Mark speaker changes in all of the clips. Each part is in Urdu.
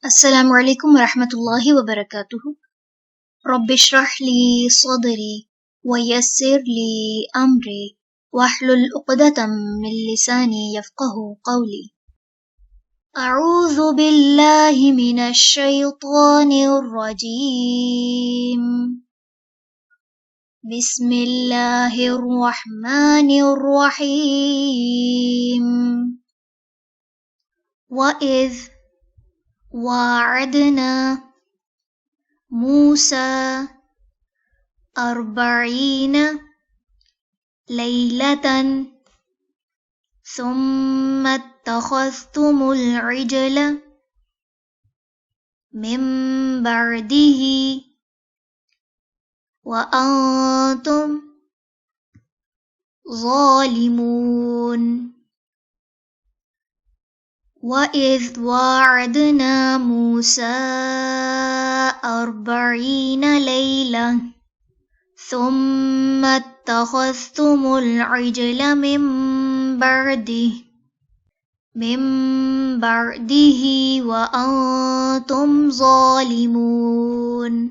Speaker 1: السلام علیکم ورحمۃ اللہ وبرکاتہ۔ رب اشرح لی صدری ویسر لی امری واحلل عقدۃ من لسانی یفقہوا قولی۔ اعوذ باللہ من الشیطان الرجیم، بسم اللہ الرحمن الرحیم۔ وَإِذْ وَاعَدْنَا مُوسَىٰ 40 لَيْلَةً ثُمَّ اتَّخَذْتُمُ الْعِجْلَ مِن بَعْدِهِ وَأَنْتُمْ ظَالِمُونَ۔ وَإِذْ وَاعَدْنَا مُوسَىٰ 40 لَيْلَةً ثُمَّ اتَّخَذْتُمُ الْعِجْلَ مِن بَعْدِهِ وَأَنْتُمْ ظَالِمُونَ۔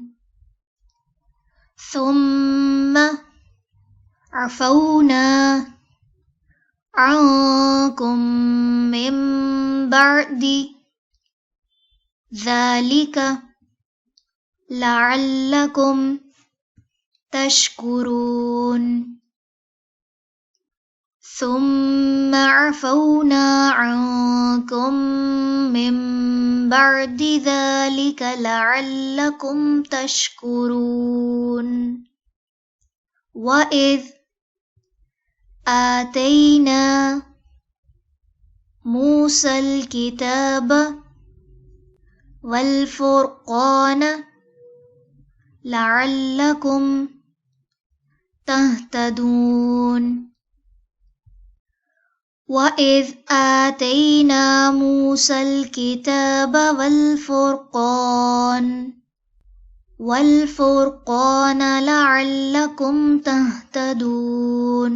Speaker 1: ثُمَّ عَفَوْنَا عَنْكُمْ مِن بَعْدِ ذَلِكَ لَعَلَّكُمْ تَشْكُرُونَ۔ ثُمَّ عَفَوْنَا عَنْكُمْ مِن بَعْدِ ذَلِكَ لَعَلَّكُمْ تَشْكُرُونَ۔ وَإِذْ آتَيْنَا مُوسَى الْكِتَابَ وَالْفُرْقَانَ لَعَلَّكُمْ تَهْتَدُونَ۔ وَإِذْ آتَيْنَا مُوسَى الْكِتَابَ وَالْفُرْقَانَ لَعَلَّكُمْ تَهْتَدُونَ۔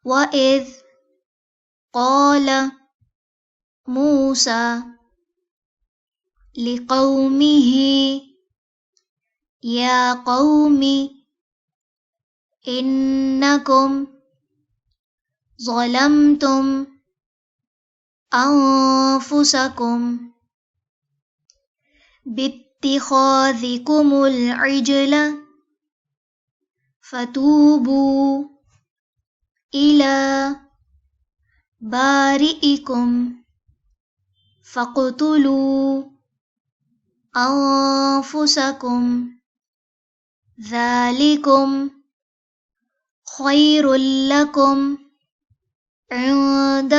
Speaker 1: وَإِذْ قَالَ مُوسَى لِقَوْمِهِ يَا قَوْمِ إِنَّكُمْ ظَلَمْتُمْ أَنفُسَكُمْ بِاتِّخَاذِكُمُ الْعِجْلَ فَتُوبُوا إِلَى بَارِئِكُمْ فَاقْتُلُوا أَنفُسَكُمْ ذَلِكُمْ خَيْرٌ لَكُمْ عِندَ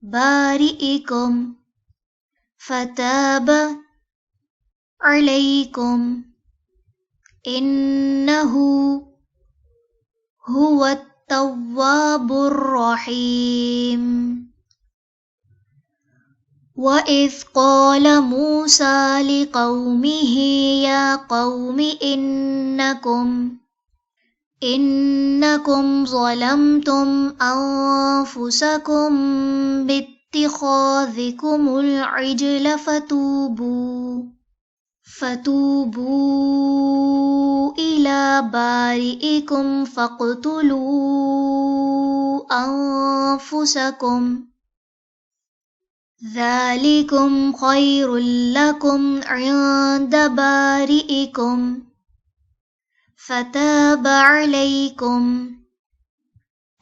Speaker 1: بَارِئِكُمْ فَتَابَ عَلَيْكُمْ إِنَّهُ هُوَ التَّوَّابُ الرَّحِيمُ۔ وَإِذْ قَالَ مُوسَى لِقَوْمِهِ يَا قَوْمِ إِنَّكُمْ ظَلَمْتُمْ أَنفُسَكُمْ بِاتِّخَاذِكُمُ الْعِجْلَ فَتُوبُوا إِلَى بَارِئِكُمْ فَاقْتُلُوا أَنفُسَكُمْ ذَلِكُمْ خَيْرٌ لَكُمْ عِندَ بَارِئِكُمْ فَتَابَ عَلَيْكُمْ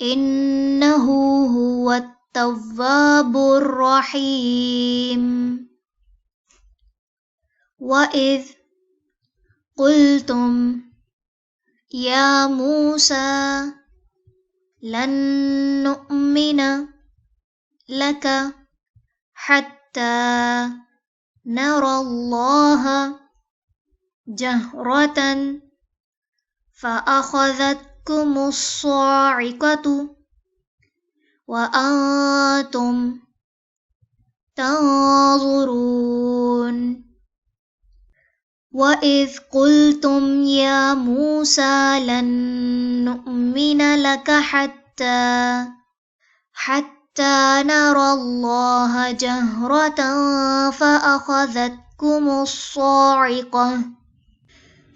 Speaker 1: إِنَّهُ هُوَ التَّوَّابُ الرَّحِيمُ۔ وَإِذْ قُلْتُمْ يَا مُوسَى لَن نُّؤْمِنَ لَكَ حَتَّى نَرَى اللَّهَ جَهْرَةً فَأَخَذَتْكُمُ الصَّاعِقَةُ وَأَنْتُمْ تَنْظُرُونَ۔ وَإِذْ قُلْتُمْ يَا مُوسَى لَن نُّؤْمِنَ لَكَ حَتَّى حتى نرى الله جهرة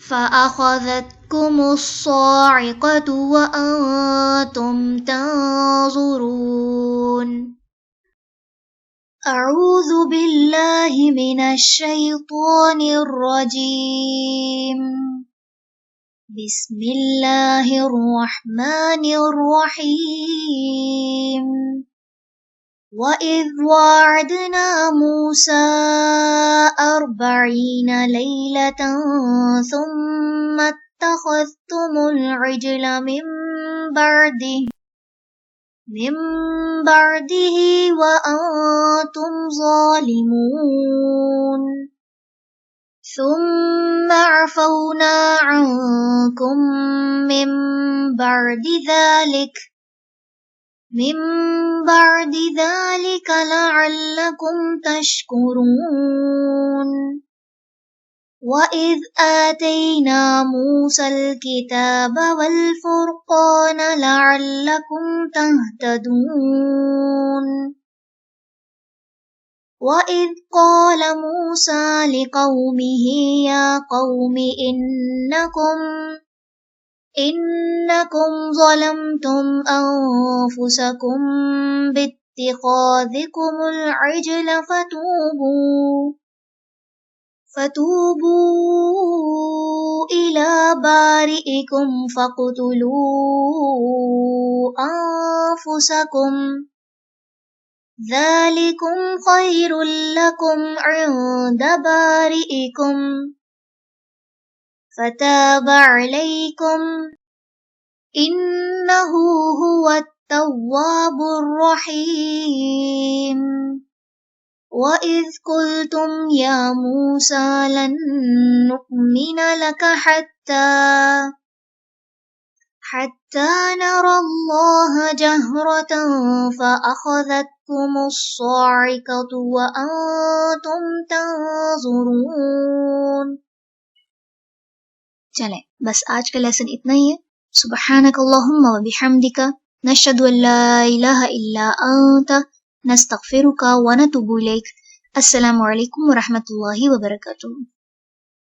Speaker 1: فأخذتكم الصاعقة وأنتم تنظرون. أعوذ بالله من الشيطان الرجيم. بسم الله الرحمن الرحيم. وَإِذْ وَاعَدْنَا مُوسَىٰ 40 لَيْلَةً ثُمَّ اتَّخَذْتُمُ الْعِجْلَ من بعده وأنتم ظالمون. ثم عفونا عنكم من بعد ذلك لعلكم تشكرون. وَإِذْ آتَيْنَا مُوسَى الْكِتَابَ وَالْفُرْقَانَ لَعَلَّكُمْ تَهْتَدُونَ. وَإِذْ قَالَ مُوسَى لِقَوْمِهِ يَا قَوْمِ إِنَّكُمْ ظَلَمْتُمْ أَنفُسَكُمْ بِاتِّخَاذِكُمُ الْعِجْلَ فتوبوا إلى بارئكم فاقتلوا أنفسكم ذلكم خير لكم عند بارئكم فتاب عليكم إنه هو التواب الرحيم. وَإِذْ قُلْتُمْ يَا مُوسَىٰ لَن نُّؤْمِنَ لَكَ حَتَّىٰ نَرَى اللَّهَ جَهْرَةً فَأَخَذَتْكُمُ الصَّاعِقَةُ وَأَنتُمْ تَنظُرُونَ. چلیں بس آج کا لیسن اتنا ہی ہے. سبحانک اللہم و بحمدک نشہد ان لا الہ الا انت نستغفرک ونتوب الیک. السلام علیکم ورحمۃ اللہ وبرکاتہ.